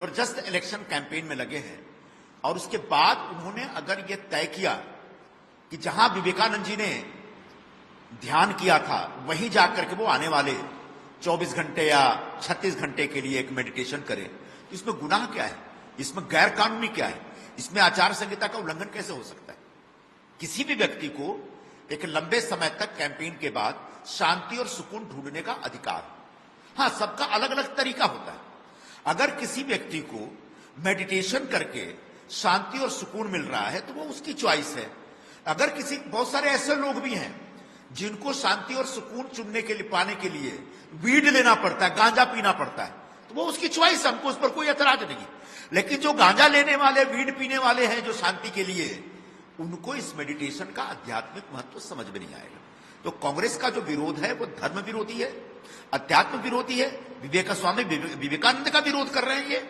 जबरदस्त election campaign में लगे हैं और उसके बाद उन्होंने अगर यह तय किया कि जहां विवेकानंद जी ने ध्यान किया था वहीं जाकर के वो आने वाले 24 घंटे या 36 घंटे के लिए एक मेडिटेशन करें, तो इसमें गुनाह क्या है, इसमें गैर कानूनी क्या है, इसमें आचार संहिता का उल्लंघन कैसे हो सकता है। किसी भी व्यक्ति को एक लंबे समय तक कैंपेन के बाद शांति और सुकून ढूंढने का अधिकार है। हाँ, सबका अलग अलग तरीका होता है। अगर किसी व्यक्ति को मेडिटेशन करके शांति और सुकून मिल रहा है तो वो उसकी चॉइस है। अगर बहुत सारे ऐसे लोग भी हैं जिनको शांति और सुकून चुनने के लिए पाने के लिए वीड लेना पड़ता है, गांजा पीना पड़ता है, तो वो उसकी चॉइस है, हमको उस पर कोई ऐतराज नहीं। लेकिन जो गांजा लेने वाले, वीड पीने वाले हैं जो शांति के लिए, उनको इस मेडिटेशन का आध्यात्मिक महत्व समझ में नहीं आएगा। तो कांग्रेस का जो विरोध है वो धर्म विरोधी है, अध्यात्म विरोधी है, स्वामी विवेकानंद का विरोध कर रहे हैं ये,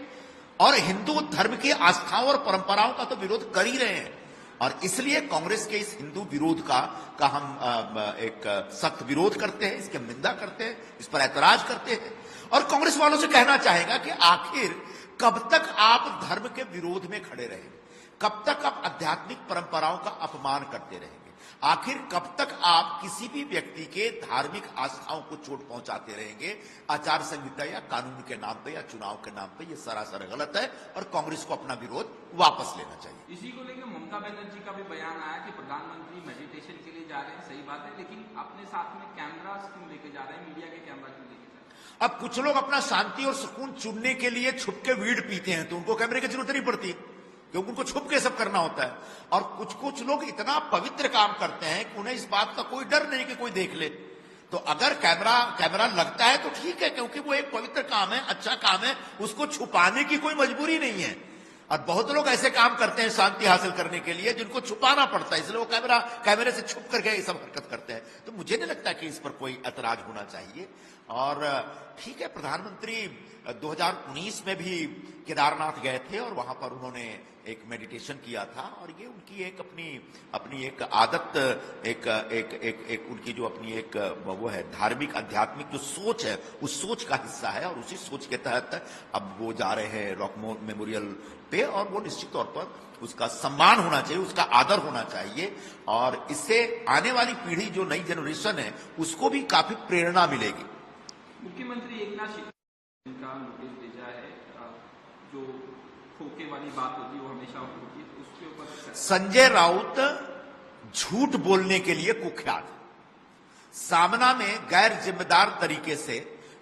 और हिंदू धर्म की आस्थाओं और परंपराओं का तो विरोध कर ही रहे हैं। और इसलिए कांग्रेस के इस हिंदू विरोध का हम एक सख्त विरोध करते हैं, इसकी निंदा करते हैं, इस पर ऐतराज करते हैं। और कांग्रेस वालों से कहना चाहेगा कि आखिर कब तक आप धर्म के विरोध में खड़े रहेंगे, कब तक आप आध्यात्मिक परंपराओं का अपमान करते रहेंगे, आखिर कब तक आप किसी भी व्यक्ति के धार्मिक आस्थाओं को चोट पहुंचाते रहेंगे आचार संहिता या कानून के नाम पे या चुनाव के नाम पे। ये सरासर गलत है और कांग्रेस को अपना विरोध वापस लेना चाहिए। इसी को लेकर ममता बनर्जी का भी बयान आया कि प्रधानमंत्री मेडिटेशन के लिए जा रहे हैं, सही बात है, लेकिन अपने साथ में कैमरा क्यों लेके जा रहे हैं, मीडिया के कैमरा क्यों लेके जा रहे हैं। अब कुछ लोग अपना शांति और सुकून चुनने के लिए छुप के वीड पीते हैं तो उनको कैमरे की जरूरत नहीं पड़ती, क्योंकि उनको छुप के सब करना होता है। और कुछ लोग इतना पवित्र काम करते हैं कि उन्हें इस बात का कोई डर नहीं कि कोई देख ले। तो अगर कैमरा लगता है तो ठीक है, क्योंकि वो एक पवित्र काम है, अच्छा काम है, उसको छुपाने की कोई मजबूरी नहीं है। और बहुत लोग ऐसे काम करते हैं शांति हासिल करने के लिए जिनको छुपाना पड़ता है, इसलिए वो कैमरे से छुप करके ये सब हरकत करते हैं। तो मुझे नहीं लगता कि इस पर कोई ऐतराज होना चाहिए। और ठीक है, प्रधानमंत्री 2019 में भी केदारनाथ गए थे और वहां पर उन्होंने एक मेडिटेशन किया था, और ये उनकी एक अपनी एक आदत, एक उनकी जो अपनी एक वो है धार्मिक आध्यात्मिक जो सोच है, उस सोच का हिस्सा है। और उसी सोच के तहत अब वो जा रहे हैं रॉक मेमोरियल पे, और वो निश्चित तौर पर उसका सम्मान होना चाहिए, उसका आदर होना चाहिए, और इससे आने वाली पीढ़ी जो नई जनरेशन है उसको भी काफी प्रेरणा मिलेगी। मुख्यमंत्री एकनाथ शिंदे का नोटिस भेजा है, जो खोखे वाली बात होती है वो हमेशा होती है, उसके ऊपर संजय राउत झूठ बोलने के लिए कुख्यात, सामना में गैर जिम्मेदार तरीके से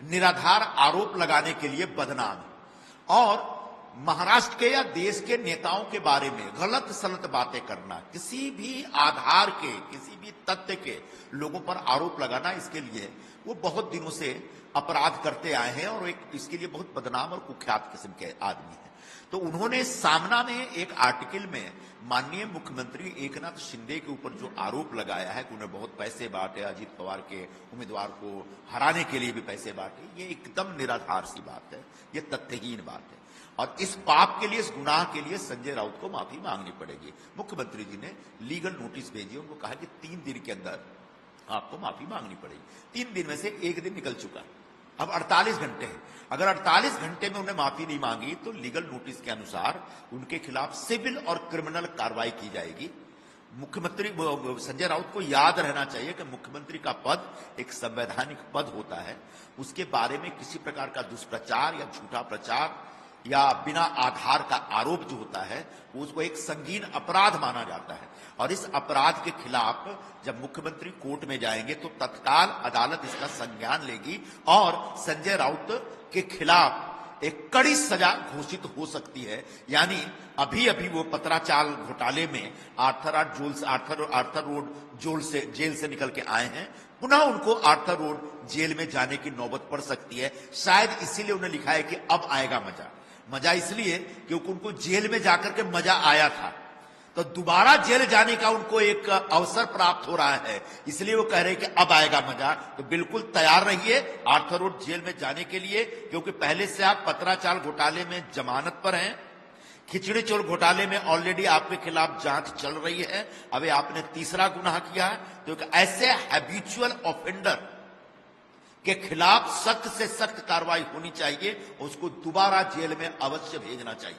निराधार आरोप लगाने के लिए बदनाम, और महाराष्ट्र के या देश के नेताओं के बारे में गलत सलत बातें करना, किसी भी आधार के, किसी भी तथ्य के लोगों पर आरोप लगाना, इसके लिए वो बहुत दिनों से अपराध करते आए हैं और इसके लिए बहुत बदनाम और कुख्यात किस्म के आदमी हैं। तो उन्होंने सामना में एक आर्टिकल में माननीय मुख्यमंत्री एकनाथ शिंदे के ऊपर जो आरोप लगाया है कि उन्हें बहुत पैसे बांटे, अजीत पवार के उम्मीदवार को हराने के लिए भी पैसे बांटे, ये एकदम निराधार सी बात है, ये तथ्यहीन बात है। और इस पाप के लिए, इस गुनाह के लिए संजय राउत को माफी मांगनी पड़ेगी। मुख्यमंत्री जी ने लीगल नोटिस भेजी, उनको कहा कि 3 दिन के अंदर आपको माफी मांगनी पड़ेगी। 3 दिन में से 1 दिन निकल चुका, अब 48 घंटे हैं। अगर 48 घंटे में उन्हें माफी नहीं मांगी तो लीगल नोटिस के अनुसार उनके खिलाफ सिविल और क्रिमिनल कार्रवाई की जाएगी। मुख्यमंत्री संजय राउत को याद रहना चाहिए कि मुख्यमंत्री का पद एक संवैधानिक पद होता है, उसके बारे में किसी प्रकार का दुष्प्रचार या झूठा प्रचार या बिना आधार का आरोप जो होता है उसको एक संगीन अपराध माना जाता है। और इस अपराध के खिलाफ जब मुख्यमंत्री कोर्ट में जाएंगे तो तत्काल अदालत इसका संज्ञान लेगी और संजय राउत के खिलाफ एक कड़ी सजा घोषित हो सकती है। यानी अभी वो पत्राचाल घोटाले में आर्थर रोड जेल से निकल के आए हैं, पुनः उनको आर्थर रोड जेल में जाने की नौबत पड़ सकती है। शायद इसीलिए उन्हें लिखा है कि अब आएगा मजा इसलिए क्योंकि उनको जेल में जाकर के मजा आया था, तो दोबारा जेल जाने का उनको एक अवसर प्राप्त हो रहा है, इसलिए वो कह रहे हैं कि अब आएगा मजा। तो बिल्कुल तैयार रहिए आर्थर रोड जेल में जाने के लिए, क्योंकि पहले से आप पत्राचाल घोटाले में जमानत पर हैं, खिचड़ी चोर घोटाले में ऑलरेडी आपके खिलाफ जांच चल रही है, अभी आपने तीसरा गुनाह किया है। तो ऐसे हैबिचुअल ऑफेंडर के खिलाफ सख्त से सख्त कार्रवाई होनी चाहिए, उसको दोबारा जेल में अवश्य भेजना चाहिए।